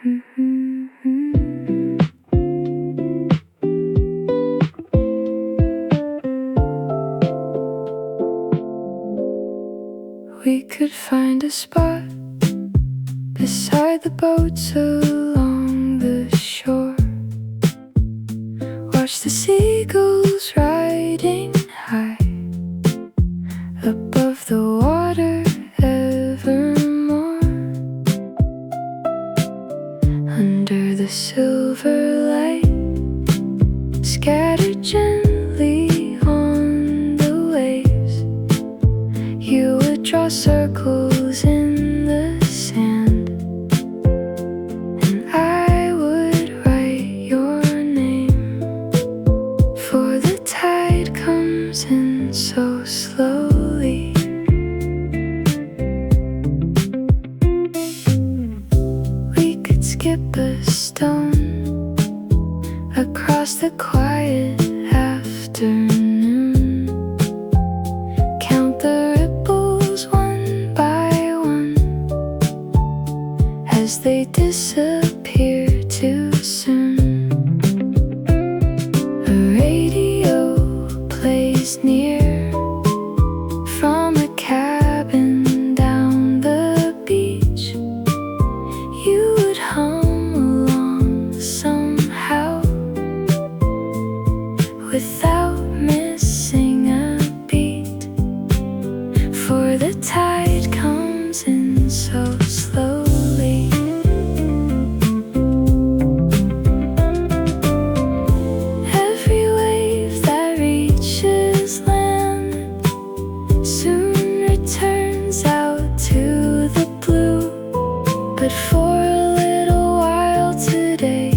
We could find a spot beside the boats along the shore, watch the seagulls riding high above the water evermore. Under the silver light, scattered gently on the waves, you would draw circles in the sand, and I would write your name. For the tide comes in so slowly, we could skip a stone across the quiet afternoon, count the ripples one by one as they disappear too soon. A radio plays near from a cabin down the beach, you would hum along somehow without missing a beat. For the tide comes in so slowly, every wave that reaches land soon returns out to the blue. But for a little while today,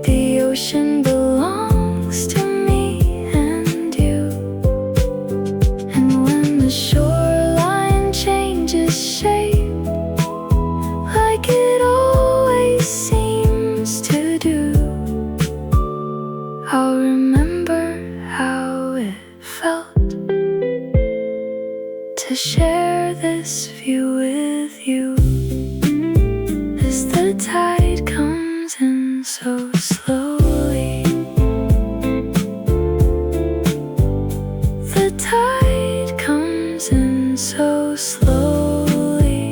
the ocean belongs to me and you. And when the shoreline changes shape, like it always seems to do, I'll remember how it felt to share this view with you. As the tide comes in so slowly, the tide comes in so slowly,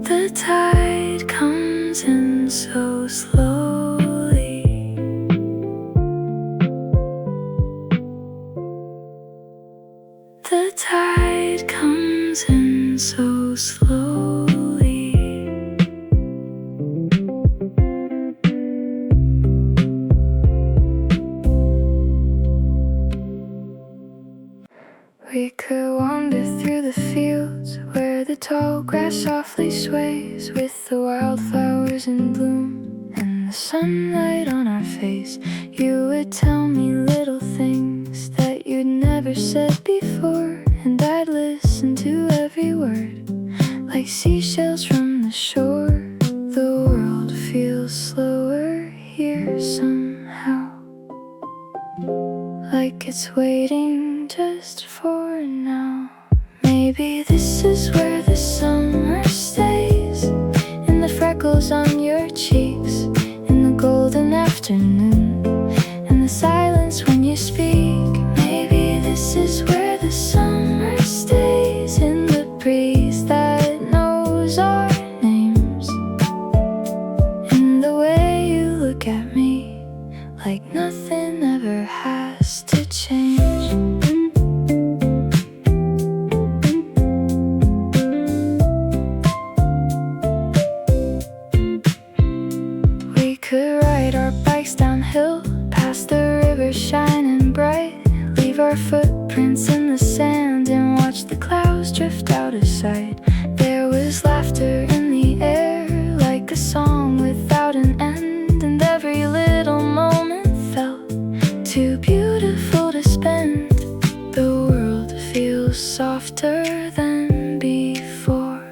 the tide comes in so slowly, the tide comes in so slowly. We could wander through the fields where the tall grass softly sways with the wildflowers in bloom and the sunlight on our face. You would tell me little things that you'd never said before, and I'd listen to every word like seashells from the shore. The world feels slower here somehow, like it's waiting just for now. Maybe this is where the summer stays, in the freckles on your cheeks, in the golden afternoon, and the silence when you speak. Maybe this is where the summer stays, in the breeze that knows our names, in the way you look at me like nothing ever has to change. We could ride our bikes downhill past the river shining bright, leave our footprints in the sand and watch the clouds drift out of sight. There was laughter in the air like a song without an end, and every little moment felt too beautiful to spend. The world feels softer than before.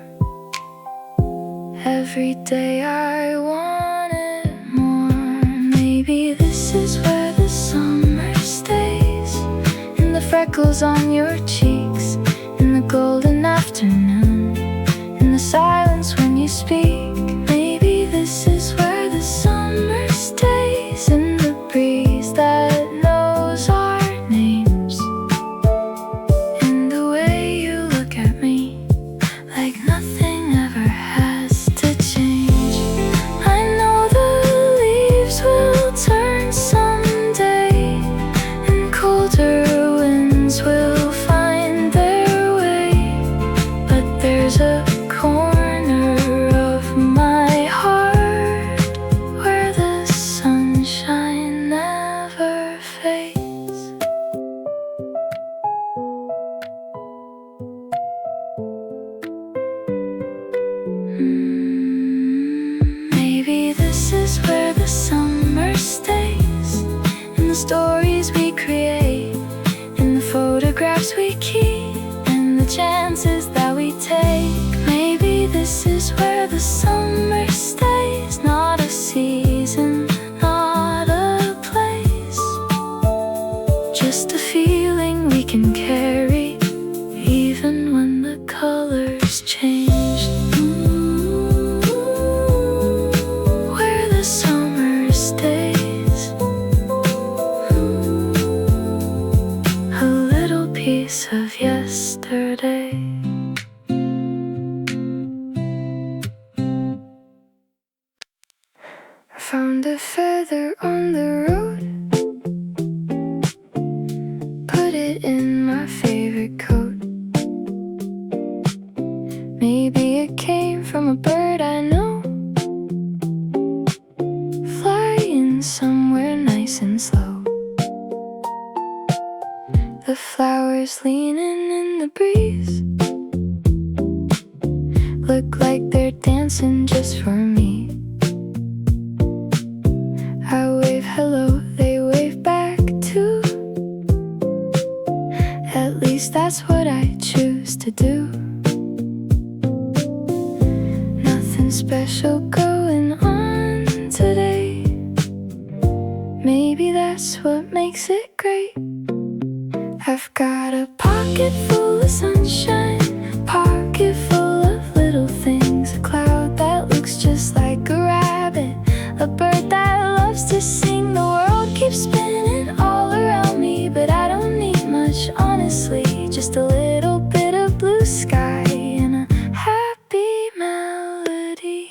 Every day I want it more. Maybe this is where the summer stays, in the freckles on your cheeks, in the golden afternoon, in the silence when Maybe this is where the summer stays, in the stories we create, in the photographs we keep, in the chances that we take. Maybe this is where the summer stays, not a season, not a place, just a feeling we can carry, even when the colors change. Where the summer stays, a little piece of yesterday. I found a feather on the road, put it in my favorite coat. Maybe it came from a bird I know, flying somewhere nice and slow. The flowers leaning in the breeze look like they're dancing just for me. I wave hello, they wave back too. At least that's what I choose to do. Nothing special going on today. Maybe that's what makes it great. I've got a pocket full of sunshine, a pocket full of little things, a cloud that looks just like a rabbit, a bird that loves to sing. The world keeps spinning all around me, but I don't need much, honestly. Just a little bit of blue sky and a happy melody.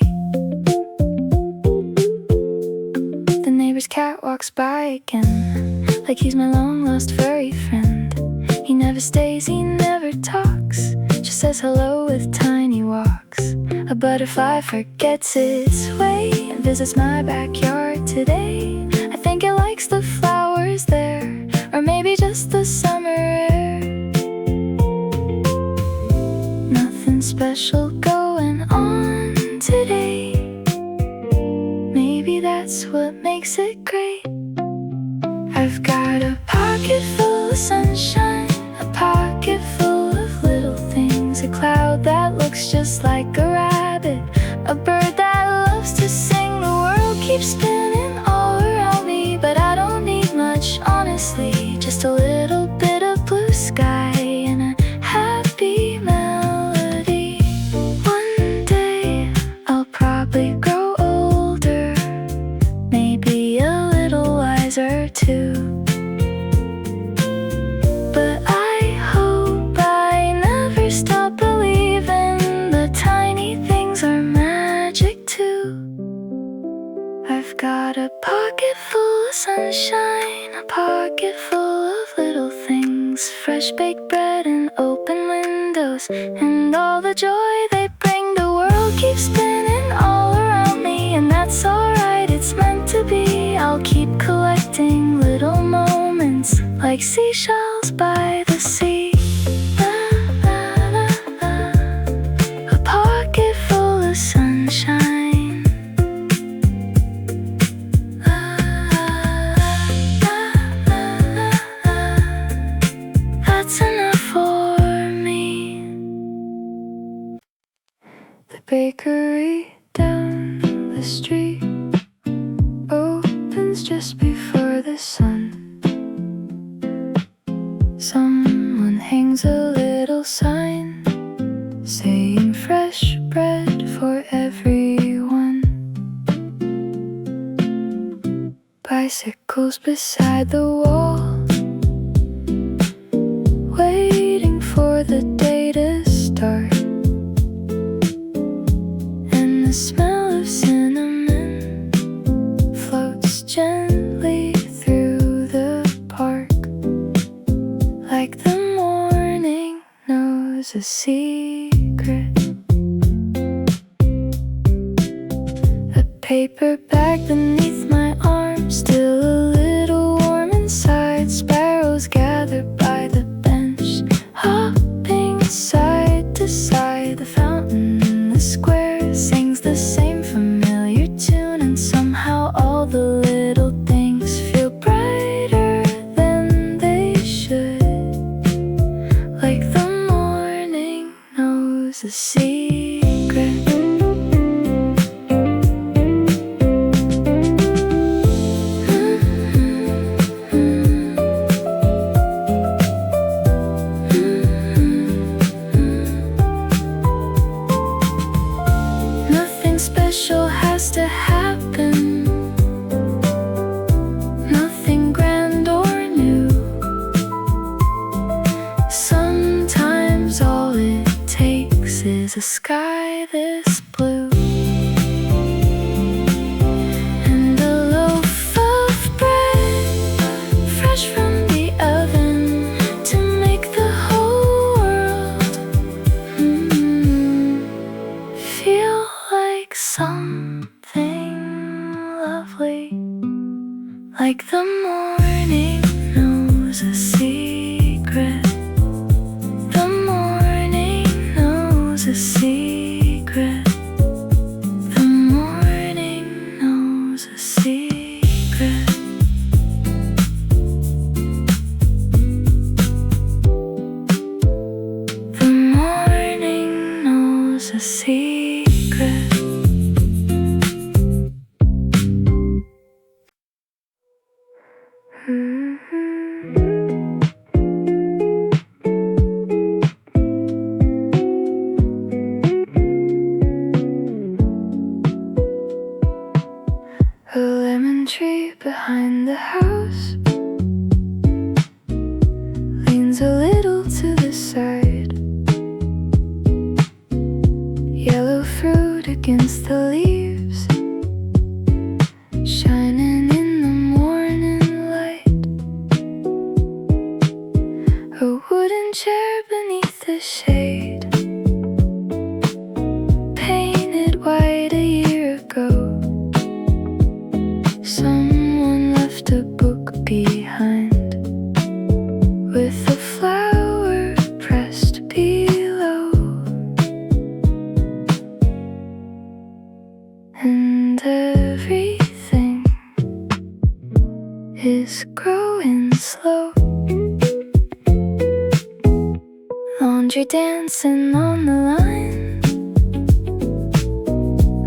The neighbor's cat walks by again, like he's my long-lost furry friend. He never stays, he never talks, just says hello with tiny walks. A butterfly forgets its way and visits my backyard today. I think it likes the flowers there, or maybe just the summer air. Nothing special going on today. Maybe that's what makes it great. I've got a pocket full of sunshine, a pocket full of little things, a cloud that looks just like a rabbit, a bird that loves to sing. The world keeps spinning all around me, but I don't need much, honestly. Just a little bit of blue sky and a happy melody. One day I'll probably grow older, maybe a little wiser too. But I hope I never stop believing the tiny things are magic too. I've got a pocket full of sunshine, a pocket full of little things, fresh baked bread and open windows, and all the joy they bring. The world keeps spinning all around me, and that's alright, it's meant to be. I'll keep collecting little moments like seashells by the sea. A pocket full of sunshine. That's enough for me. The bakery down the street opens just before the sun. Someone hangs a little sign saying fresh bread for everyone. Bicycles beside the wall, waiting for the day to start. And the smell of cinnamon floats gently through the park, like the morning knows a secret. A paper bag beneath my arm, still a little warm inside. Sparrows gather by the bench, hopping side to side. The fountain in the square sings the same familiar tune, and somehow all the little things feel brighter than they should. Like the morning knows a secret. Nothing special has to happen, nothing grand or new. Sometimes all it takes is a sky this blue, and a loaf of bread fresh from the oven to make the whole world feel like something lovely. Like the morning knows a secret. The morning knows a secret. The morning knows a secret. The morning knows a secret. A lemon tree behind the house leans a little to the side. Yellow fruit against the leaves, shining in the morning light. A wooden chair beneath the shade, painted white a year ago. Someone left a book behind, with a flower pressed below. And everything is growing slow. Laundry dancing on the line,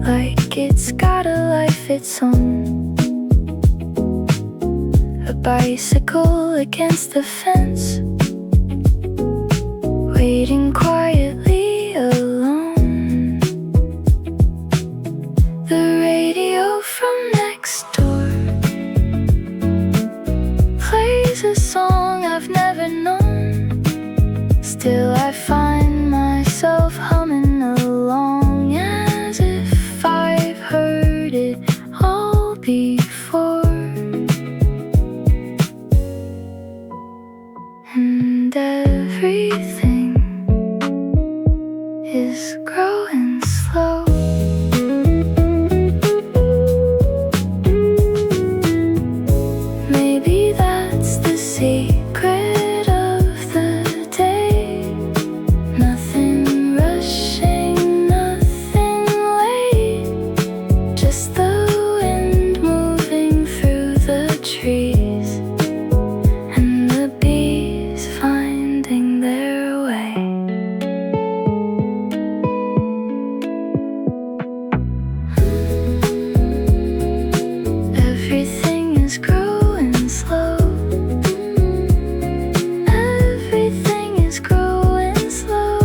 like it's got a life its own. A bicycle against the fence, waiting quietly alone. The radio from next door plays a song I've never known. Still I find myself humming along, as if I've heard it all before. And everything is growing slow. Maybe that's the secret of the day. Nothing rushing, nothing late, just the wind moving through the trees, and the bees finding their way. Everything is growing slow. Everything is growing slow.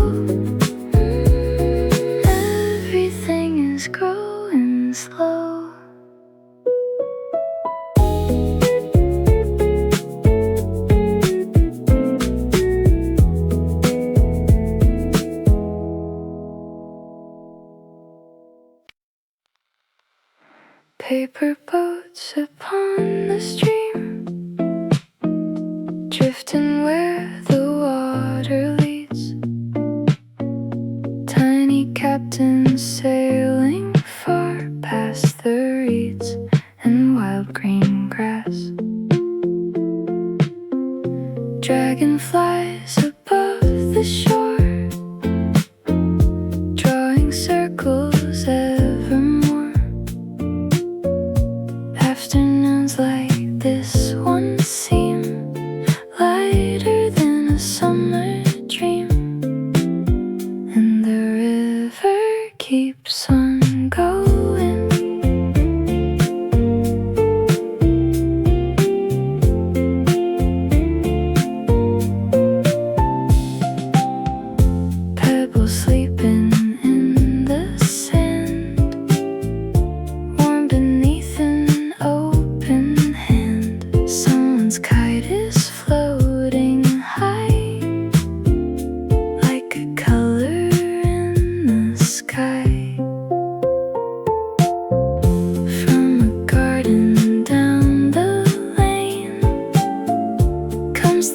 Everything is growing slow. Paper boats upon the stream, drifting where the water leads. Tiny captains sailing far past the reeds and wild green grass. Dragonflies above the shore, drawing circles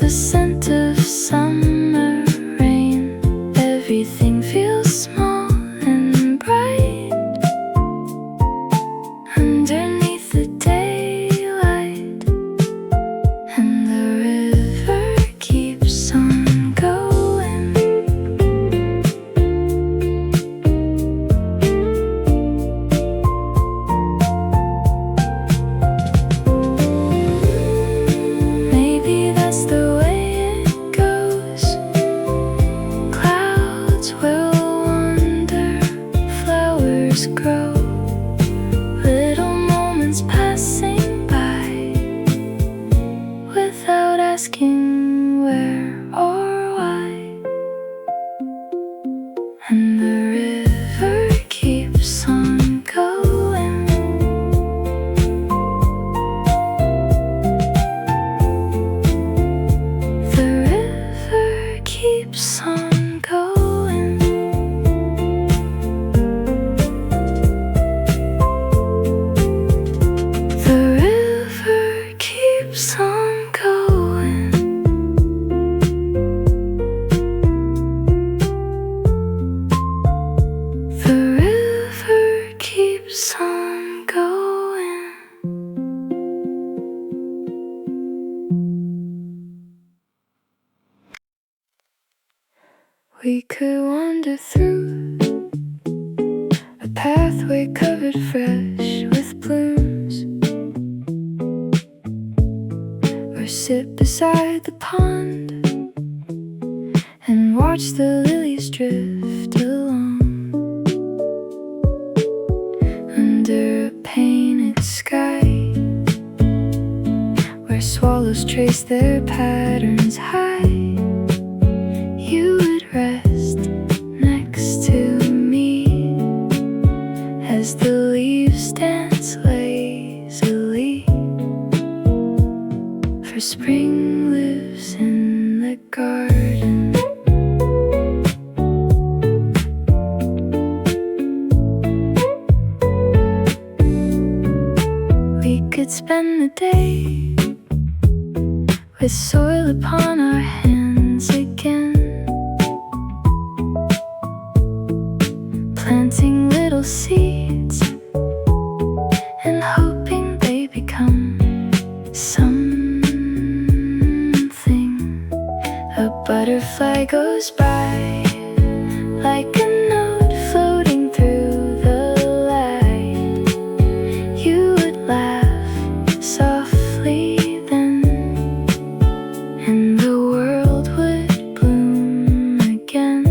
the scent of summer rain. Everything feels small and bright underneath the daylight, and the river keeps on going. Maybe that's the way it goes. Clouds will wander, flowers grow, little moments passing by without asking where or why. And the river keeps on going. The river keeps on going. The river keeps on going. The river keeps on going. We could wander through a pathway covered fresh with blooms, or sit beside the pond and watch the lilies drift along under a painted sky, where swallows trace their patterns high. You would rest next to me as the leaves dance lazily, for spring lives in the garden. We could spend the day with soil upon our hands again, planting little seeds and hoping they become something. A butterfly goes by like a note floating through the light. You would laugh softly then, and the world would bloom again,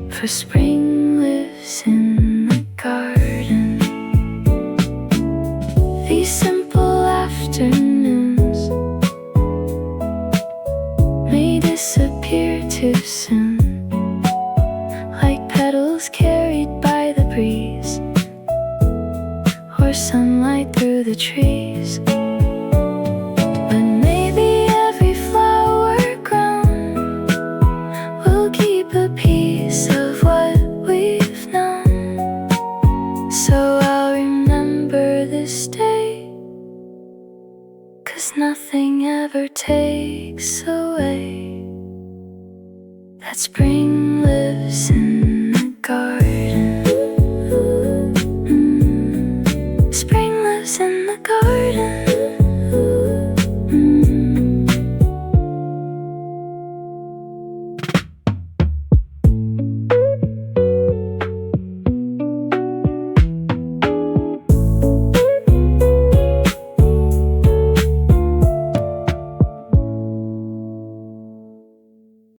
for spring lives in the garden. These simple afternoons may disappear too soon, like petals carried by the breeze, or sunlight through the trees. But maybe every flower grown will keep a piece of what we've known. So I'll remember this day, 'cause nothing ever takes away that spring lives in